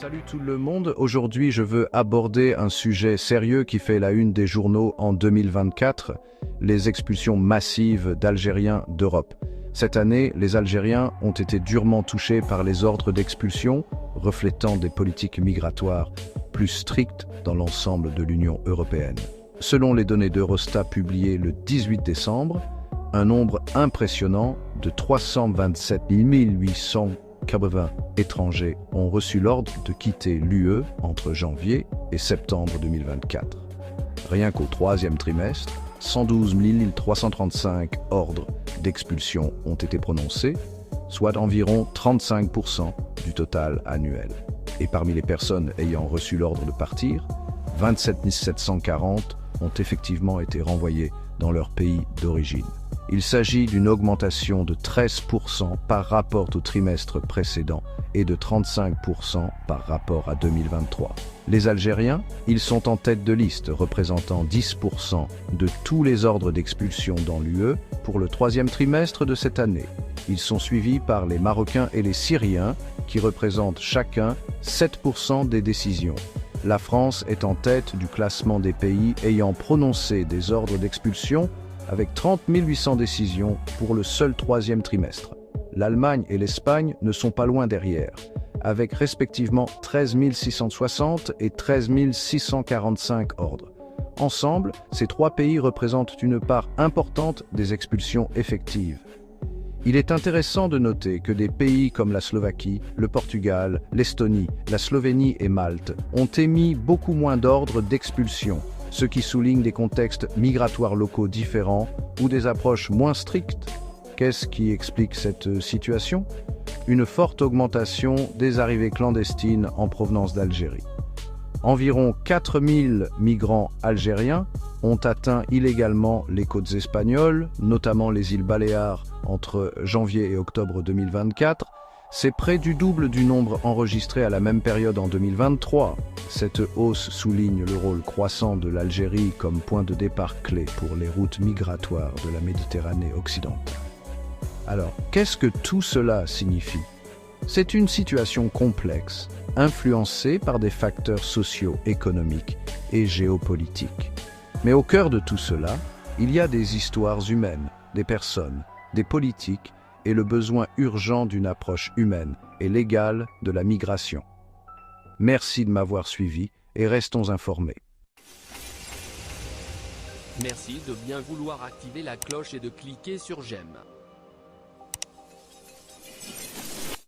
Salut tout le monde, aujourd'hui je veux aborder un sujet sérieux qui fait la une des journaux en 2024, les expulsions massives d'Algériens d'Europe. Cette année, les Algériens ont été durement touchés par les ordres d'expulsion, reflétant des politiques migratoires plus strictes dans l'ensemble de l'Union européenne. Selon les données d'Eurostat publiées le 18 décembre, un nombre impressionnant de 327 880 étrangers ont reçu l'ordre de quitter l'UE entre janvier et septembre 2024. Rien qu'au troisième trimestre, 112 335 ordres d'expulsion ont été prononcés, soit environ 35% du total annuel. Et parmi les personnes ayant reçu l'ordre de partir, 27 740 ont effectivement été renvoyées dans leur pays d'origine. Il s'agit d'une augmentation de 13% par rapport au trimestre précédent et de 35% par rapport à 2023. Les Algériens, ils sont en tête de liste, représentant 10% de tous les ordres d'expulsion dans l'UE pour le troisième trimestre de cette année. Ils sont suivis par les Marocains et les Syriens, qui représentent chacun 7% des décisions. La France est en tête du classement des pays ayant prononcé des ordres d'expulsion avec 30 800 décisions pour le seul troisième trimestre. L'Allemagne et l'Espagne ne sont pas loin derrière, avec respectivement 13 660 et 13 645 ordres. Ensemble, ces trois pays représentent une part importante des expulsions effectives. Il est intéressant de noter que des pays comme la Slovaquie, le Portugal, l'Estonie, la Slovénie et Malte ont émis beaucoup moins d'ordres d'expulsion, ce qui souligne des contextes migratoires locaux différents ou des approches moins strictes. Qu'est-ce qui explique cette situation? Une forte augmentation des arrivées clandestines en provenance d'Algérie. Environ 4000 migrants algériens ont atteint illégalement les côtes espagnoles, notamment les îles Baléares, entre janvier et octobre 2024. C'est près du double du nombre enregistré à la même période en 2023. Cette hausse souligne le rôle croissant de l'Algérie comme point de départ clé pour les routes migratoires de la Méditerranée occidentale. Alors, qu'est-ce que tout cela signifie? C'est une situation complexe, influencée par des facteurs sociaux, économiques et géopolitiques. Mais au cœur de tout cela, il y a des histoires humaines, des personnes, des politiques et le besoin urgent d'une approche humaine et légale de la migration. Merci de m'avoir suivi et restons informés. Merci de bien vouloir activer la cloche et de cliquer sur j'aime.